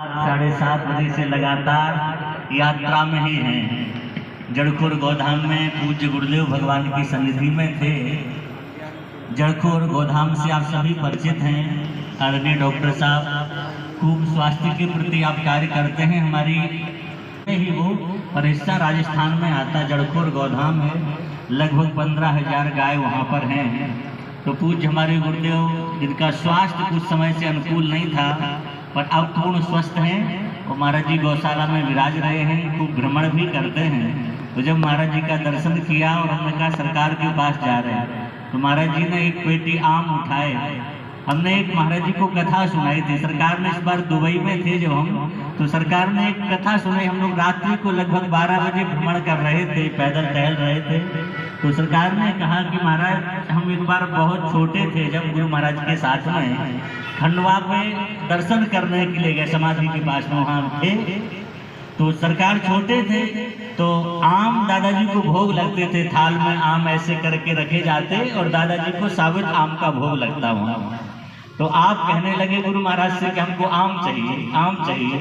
7:30 बजे से लगातार यात्रा में ही हैं। जड़खोर गोधाम में पूज्य गुरुदेव भगवान की सन्निधि में थे। जड़खोर गोधाम से आप सभी परिचित हैं। आदरणीय डॉक्टर साहब खूब स्वास्थ्य के प्रति आप कार्य करते हैं। हमारी ही वो परिस्था राजस्थान में आता जड़खोर गोधाम है। लगभग 15,000 गाय वहाँ पर हैं। तो पूज्य हमारे गुरुदेव जिनका स्वास्थ्य कुछ समय से अनुकूल नहीं था पर अब पूर्ण स्वस्थ हैं और महाराज जी गौशाला में विराज रहे हैं। खूब भ्रमण भी करते हैं। तो जब महाराज जी का दर्शन किया और हमने कहा सरकार के पास जा रहे हैं, तो महाराज जी ने एक पेटी आम उठाए। हमने एक महाराज जी को कथा सुनाई थी। सरकार ने इस बार दुबई में थे जब हम, तो सरकार ने एक कथा सुनाई। हम लोग रात्रि को लगभग 12 बजे भ्रमण कर रहे थे, पैदल टहल रहे थे। तो सरकार ने कहा कि महाराज हम एक बार बहुत छोटे थे जब गुरु महाराज के साथ में खंडवा में दर्शन करने के लिए गए, समाधि के पास में वहाँ थे। तो सरकार छोटे थे तो आम दादाजी को भोग लगते थे। थाल में आम ऐसे करके रखे जाते और दादाजी को साबुत आम का भोग लगता वहाँ। तो आप कहने लगे गुरु महाराज से कि हमको आम चाहिए, आम चाहिए।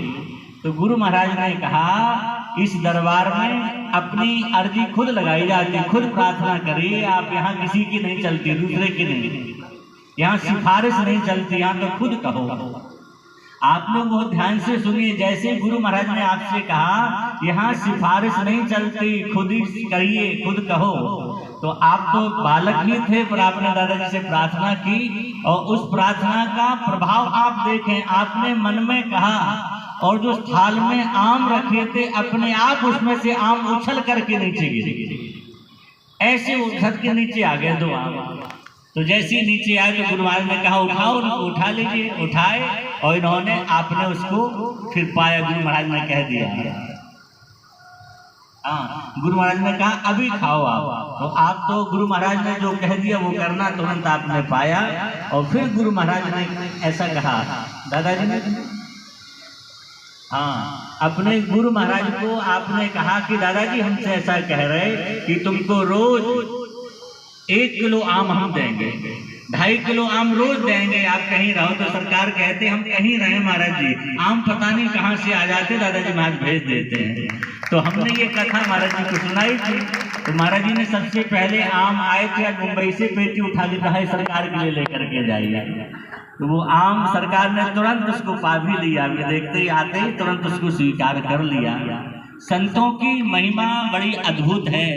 तो गुरु महाराज ने कहा इस दरबार में अपनी अर्जी खुद लगाई जाती, खुद प्रार्थना करिए। आप यहाँ किसी की नहीं चलती, दूसरे की नहीं, यहाँ सिफारिश नहीं चलती, यहाँ तो खुद कहो। आप लोग बहुत ध्यान से सुनिए। जैसे गुरु महाराज ने आपसे कहा यहाँ सिफारिश नहीं चलती, खुद ही करिए, खुद कहो। तो आप तो बालक ही थे पर आपने दादाजी से प्रार्थना की और उस प्रार्थना का प्रभाव आप देखें। आपने मन में कहा और जो थाल में आम रखे थे अपने आप उसमें से आम उछल करके नीचे गिरे। ऐसे उछल के नीचे आ गए 2 आम। तो जैसे ही नीचे आए तो गुरु महाराज ने कहा उठाओ, उनको उठा लीजिए। उठाए और इन्होंने आपने उसको फिर पाया। गुरु महाराज ने कह दिया, हाँ गुरु महाराज ने कहा अभी खाओ आप। तो आप तो गुरु महाराज ने जो कह दिया वो करना तुरंत आपने पाया। और फिर गुरु महाराज ने ऐसा कहा, दादाजी ने हाँ अपने गुरु महाराज को आपने कहा कि दादाजी हमसे ऐसा कह रहे कि तुमको रोज 1 किलो आम हम देंगे, 2.5 किलो आम रोज देंगे। आप कहीं रहो तो सरकार कहते हम कहीं रहे महाराज जी, आम पता नहीं कहाँ से आ जाते, दादाजी महाराज भेज देते हैं। तो हमने ये कथा महाराज जी को सुनाई थी। तो महाराज जी ने सबसे पहले आम आए थे मुंबई से, पेटी उठा के कहा सरकार के लिए लेकर के जाइए। तो वो आम सरकार ने तुरंत उसको पा भी लिया। वे देखते ही आते ही तुरंत उसको स्वीकार कर लिया। संतों की महिमा बड़ी अद्भुत है।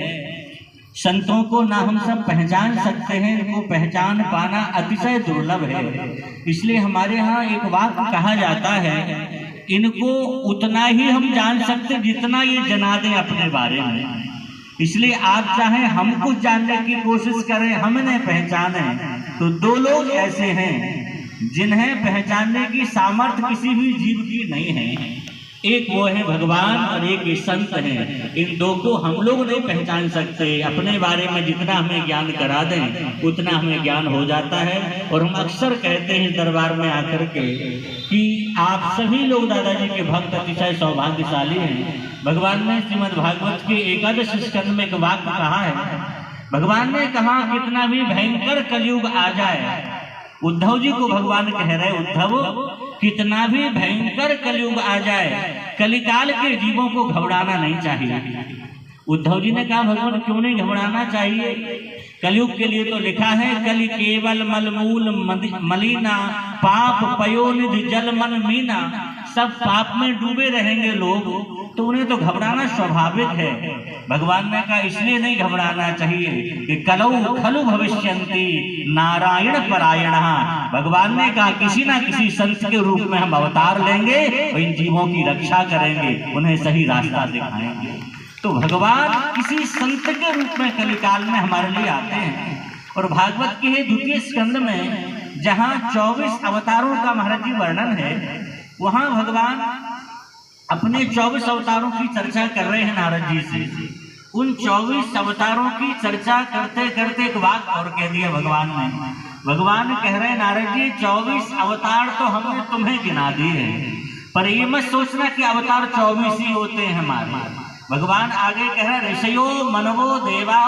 संतों को ना हम सब पहचान सकते हैं, इनको पहचान पाना अतिशय दुर्लभ है। इसलिए हमारे यहाँ एक वाक्य कहा जाता है, इनको उतना ही हम जान सकते जितना ये जना दें अपने बारे में। इसलिए आप चाहे हम कुछ जानने की कोशिश करें, हम इन्हें पहचाने, तो 2 लोग ऐसे हैं जिन्हें पहचानने की सामर्थ्य किसी भी जीव की नहीं है। एक वो है भगवान और एक संत है। इन 2 को हम लोग नहीं पहचान सकते। अपने बारे में जितना हमें ज्ञान करा दें उतना हमें ज्ञान हो जाता है। और हम अक्सर कहते हैं दरबार में आकर के कि आप सभी लोग दादाजी के भक्त अतिशय सौभाग्यशाली हैं। भगवान ने श्रीमद् भागवत के 11 स्कंद में एक वाक्य कहा है। भगवान ने कहा कितना भी भयंकर कलयुग आ जाए, उद्धव जी को भगवान कह रहे, उद्धव कितना भी भयंकर कलयुग आ जाए, कलिकाल के जीवों को घबराना नहीं चाहिए। उद्धव जी ने कहा भगवान क्यों नहीं घबराना चाहिए? कलयुग के लिए तो लिखा है कलि केवल मलमूल मलिना पाप पयोनिधि जल मन मीना। सब पाप में डूबे रहेंगे लोग, तो उन्हें तो घबराना स्वाभाविक है। भगवान ने कहा इसलिए नहीं घबराना चाहिए कि कलौ खलु भविष्यन्ति नारायण परायण। भगवान ने कहा किसी ना किसी संत के रूप में हम अवतार लेंगे और इन जीवों की रक्षा करेंगे, उन्हें सही रास्ता दिखाएंगे। तो भगवान किसी संत के रूप में कलिकाल में हमारे लिए आते हैं। और भागवत के 2 स्कंद में जहाँ 24 अवतारों का महाराज जी वर्णन है, वहाँ भगवान अपने 24 अवतारों की चर्चा कर रहे हैं नारद जी से। उन 24 अवतारों की चर्चा करते करते एक बात और कह दिया भगवान ने। भगवान कह रहे हैं नारद जी 24 अवतार तो हमने तुम्हें गिना दिए हैं, पर ये मत सोचना कि अवतार 24 ही होते हैं हमारे। भगवान आगे कह रहे ऋषयो मनवो देवा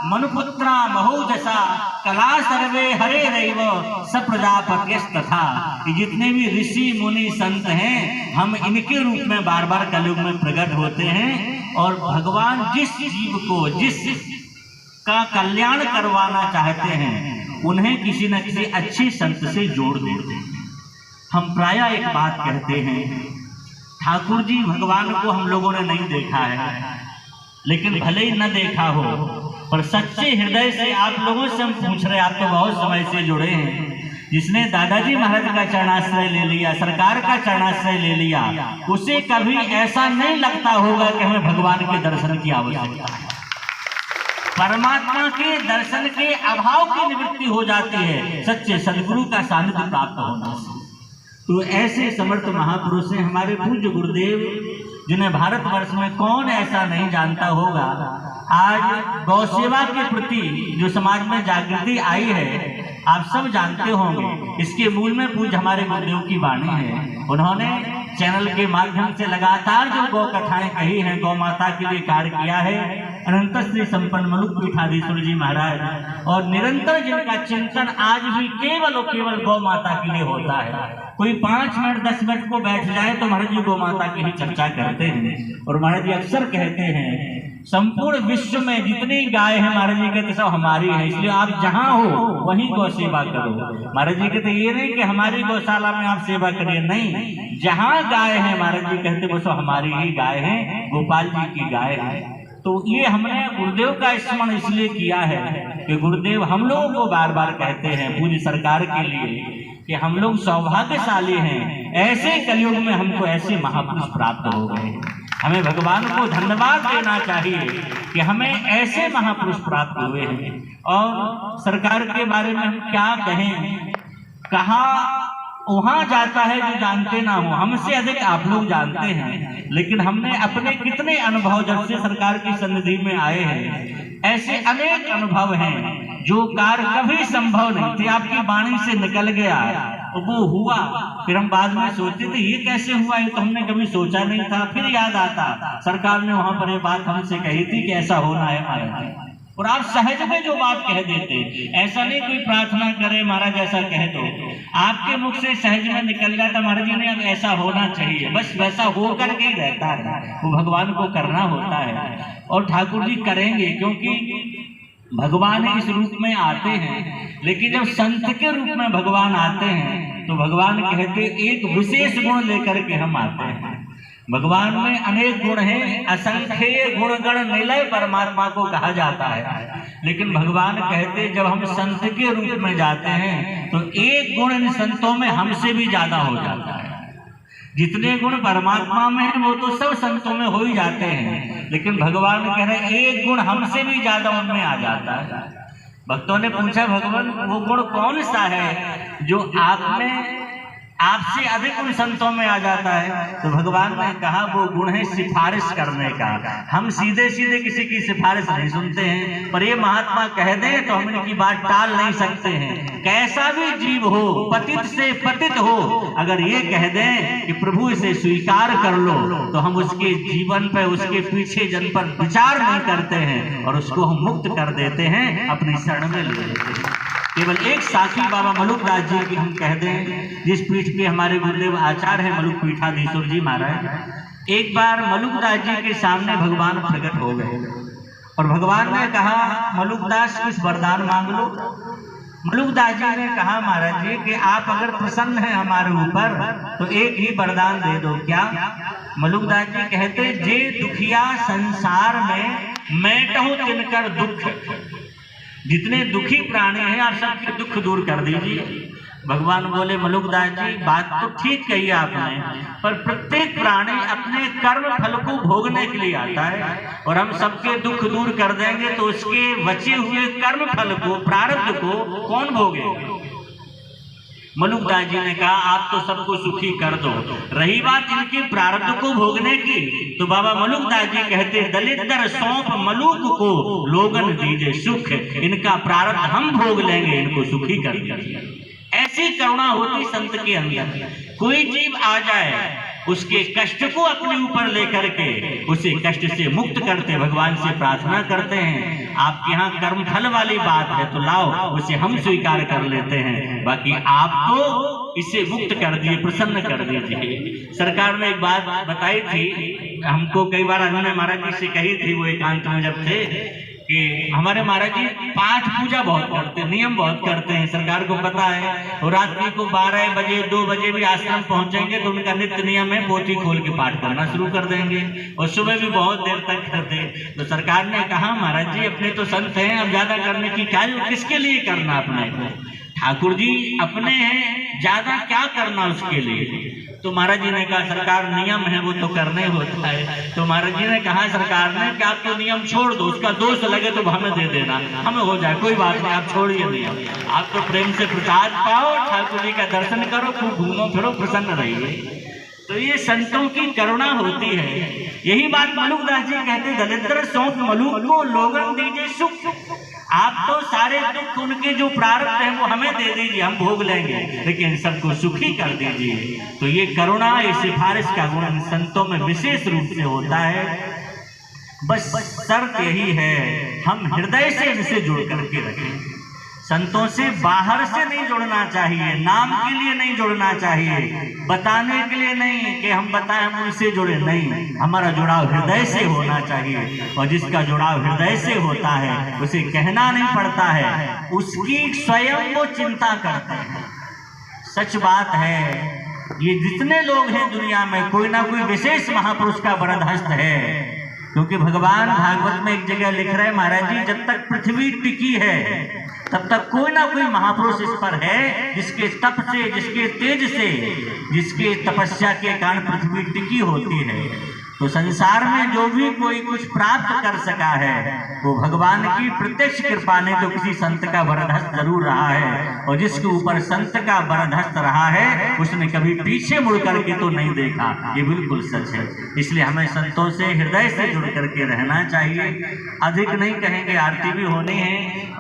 मनुपुत्रा महोजसा कला सर्वे हरे रैव स प्रजापत्यस्तथा। कि जितने भी ऋषि मुनि संत हैं हम इनके रूप में बार बार कलयुग में प्रकट होते हैं और भगवान जिस जीव को जिस का कल्याण करवाना चाहते हैं उन्हें किसी न किसी अच्छे संत से जोड़ देते हैं। हम प्रायः एक बात कहते हैं, ठाकुर जी भगवान को हम लोगों ने नहीं देखा है, लेकिन भले ही न देखा हो पर सच्चे हृदय से आप लोगों से हम पूछ रहे, आप तो बहुत समय से जुड़े हैं, जिसने दादाजी महाराज का चरणाश्रय ले लिया, सरकार का चरणाश्रय ले लिया, उसे कभी ऐसा नहीं लगता होगा कि हमें भगवान के दर्शन की आवश्यकता है। परमात्मा के दर्शन के अभाव की निवृत्ति हो जाती है सच्चे सदगुरु का सानिध्य प्राप्त होने से। तो ऐसे समर्थ महापुरुष हैं हमारे पूज्य गुरुदेव, जिन्हें भारतवर्ष में कौन ऐसा नहीं जानता होगा। आज गौ सेवा के प्रति जो समाज में जागृति आई है आप सब जानते होंगे, इसके मूल में पूज्य हमारे गुरुदेव की वाणी है। उन्होंने चैनल के माध्यम से लगातार जो गौ कथाएं कही हैं, गौ माता के लिए कार्य किया है। अनंत श्री संपन्न मलुक पीठाधीश्वर जी महाराज और निरंतर जिनका चिंतन आज भी केवल और केवल गौ माता के लिए होता है। कोई 5 मिनट 10 मिनट को बैठ जाए तो महाराज जी गौ माता की ही चर्चा करते हैं। और महाराज जी अक्सर कहते हैं संपूर्ण विश्व में जितनी गाय है महाराज जी कहते सब हमारी है, इसलिए आप जहां हो वहीं गौ सेवा करो। महाराज जी कहते ये नहीं कि हमारी गौशाला में आप सेवा करिए, नहीं, जहां गाय है महाराज जी कहते वो सब हमारी ही गाय है, गोपाल जी की गाय है। तो ये हमने गुरुदेव का स्मरण इसलिए किया है कि गुरुदेव हम लोगों को बार बार कहते हैं पूज्य सरकार के लिए कि हम लोग सौभाग्यशाली हैं, ऐसे कलयुग में हमको ऐसे महापुरुष प्राप्त हो गए। हमें भगवान को धन्यवाद देना चाहिए कि हमें ऐसे महापुरुष प्राप्त हुए हैं। और सरकार के बारे में हम क्या कहें, कहा वहां जाता है जो जानते ना हो, हमसे अधिक आप लोग जानते हैं, लेकिन हमने अपने कितने अनुभव जब से सरकार की सन्निधि में आए हैं, ऐसे अनेक अनुभव हैं जो कार्य कभी संभव नहीं थे, आपकी वाणी से निकल गया वो हुआ। फिर हम बाद में सोचते थे ये कैसे हुआ, ये तो हमने कभी सोचा नहीं था। फिर याद आता सरकार ने वहां पर ये बात हमसे कही थी कि ऐसा होना है महाराज, और आप सहज में जो बात कह देते, ऐसा नहीं कोई प्रार्थना करे महाराज ऐसा कहे तो आपके मुख से सहज में निकल जाता महाराज जी ने अब ऐसा होना चाहिए, बस वैसा हो करके ही रहता है, वो भगवान को करना होता है। और ठाकुर जी करेंगे क्योंकि भगवान इस रूप में आते हैं, लेकिन जब संत के रूप में भगवान आते हैं तो भगवान कहते एक विशेष गुण लेकर के हम आते हैं। भगवान में अनेक गुण हैं, असंख्य गुण गण निलय परमात्मा को कहा जाता है, लेकिन भगवान कहते जब हम संत के रूप में जाते हैं तो एक गुण इन संतों में हमसे भी ज्यादा हो जाता है। जितने गुण परमात्मा में है वो तो सब संतों में हो ही जाते हैं, लेकिन भगवान कह रहे एक गुण हमसे भी ज्यादा उनमें आ जाता है। भक्तों ने पूछा भगवान वो गुण कौन सा है जो आप में आपसे अधिक उन संतों में आ जाता है? तो भगवान ने कहा वो गुण है सिफारिश करने का। हम सीधे सीधे किसी की सिफारिश नहीं सुनते हैं, पर ये महात्मा कह दें तो हम इनकी बात टाल नहीं सकते हैं। कैसा भी जीव हो, पतित से पतित हो, अगर ये कह दें कि प्रभु इसे स्वीकार कर लो तो हम उसके जीवन पर उसके पीछे जन पर विचार नहीं करते हैं और उसको हम मुक्त कर देते हैं, अपनी शरण में ले लेते हैं। केवल एक साखी बाबा मलुकदास जी की हम कह दें, जिस पीठ पे हमारे गुरुदेव आचार्य हैं मलुक पीठाधीश्वर जी महाराज। एक बार मलुकदास जी के सामने भगवान प्रकट हो गए और भगवान ने कहा मलुकदास कुछ वरदान मांग लो। मलुकदास जी ने कहा महाराज जी कि आप अगर प्रसन्न हैं हमारे ऊपर तो एक ही वरदान दे दो। क्या? मलुकदास जी कहते जे दुखिया संसार में मैटहूं तिनकर दुख, जितने दुखी प्राणी हैं आप सबके दुख दूर कर दीजिए। भगवान बोले मलुकदास जी बात तो ठीक कही आपने, पर प्रत्येक प्राणी अपने कर्म फल को भोगने के लिए आता है और हम सबके दुख दूर कर देंगे तो उसके बचे हुए कर्म फल को, प्रारब्ध को कौन भोगे? मलुकदास जी ने कहा आप तो सबको सुखी कर दो, रही बात इनके प्रारब्ध को भोगने की तो बाबा मलुकदास जी कहते दलिद्र सौंप मलुक को लोगन दीजिए सुख, इनका प्रारब्ध हम भोग लेंगे, इनको सुखी कर दीजिए। ऐसी करुणा होती संत के अंदर। कोई जीव आ जाए उसके कष्ट को अपने ऊपर लेकर के उसे कष्ट से मुक्त करते, भगवान से प्रार्थना करते हैं। आपके यहाँ कर्म फल वाली बात है तो लाओ, उसे हम स्वीकार कर लेते हैं, बाकी आपको इसे मुक्त कर दिए, प्रसन्न कर दीजिए। सरकार ने एक बात बताई थी हमको, कई बार हमने महाराज जी से कही थी, वो एकांत में जब थे, कि हमारे महाराज जी पाठ पूजा बहुत करते हैं, नियम बहुत करते हैं, सरकार को पता है। और रात्रि को 12 बजे 2 बजे भी आश्रम पहुंचेंगे तो उनका नित्य नियम है पोथी खोल के पाठ करना शुरू कर देंगे, और सुबह भी बहुत देर तक करते हैं। तो सरकार ने कहा महाराज जी अपने तो संत हैं, अब ज्यादा करने की क्या, किसके लिए करना अपने को, ठाकुर जी अपने हैं, ज्यादा क्या करना उसके लिए। तो महाराज जी ने कहा सरकार नियम है वो तो करने होता है। तो महाराज जी ने कहा सरकार ने कि आप तो नियम छोड़ दो, उसका दोष लगे तो हमें दे देना, हमें हो जाए, कोई बात नहीं, आप छोड़िए नियम, आप तो प्रेम से प्रसाद पाओ, ठाकुर जी का दर्शन करो, खूब घूमो फिरो, प्रसन्न रहिए। तो ये संतों की करुणा होती है। यही बात मलुकदास जी कहते, दलिद्र सौंप मलुक को लोगन दीजिए सुख। आप तो सारे दुख उनके जो प्रारब्ध हैं वो हमें दे दीजिए, हम भोग लेंगे, लेकिन सबको सुखी कर दीजिए। तो ये करुणा, ये सिफारिश का गुण संतों में विशेष रूप से होता है। बस शर्त यही है हम हृदय से इनसे जुड़ करके रखें। संतों से बाहर से नहीं जुड़ना चाहिए, नाम के लिए नहीं जुड़ना चाहिए, बताने के लिए नहीं कि हम बताएं हम उनसे जुड़े, नहीं, हमारा जुड़ाव हृदय से होना चाहिए। और जिसका जुड़ाव हृदय से होता है उसे कहना नहीं पड़ता है, उसकी स्वयं वो चिंता करते हैं। सच बात है, ये जितने लोग हैं दुनिया में कोई ना कोई विशेष महापुरुष का वरद हस्त है, क्योंकि भगवान भागवत में एक जगह लिख रहे हैं महाराज जी, जब तक पृथ्वी टिकी है तब तक कोई ना कोई महापुरुष इस पर है, जिसके तप से, जिसके तेज से, जिसके तपस्या के कारण पृथ्वी टिकी होती है। तो संसार में जो भी कोई कुछ प्राप्त कर सका है वो भगवान की प्रत्यक्ष कृपा ने तो किसी संत का वरदहस्त जरूर रहा है। और जिसके ऊपर संत का वरदहस्त रहा है उसने कभी पीछे मुड़ करके तो नहीं देखा, ये बिल्कुल सच है। इसलिए हमें संतों से हृदय से जुड़ करके रहना चाहिए। अधिक नहीं कहेंगे, आरती भी होनी है।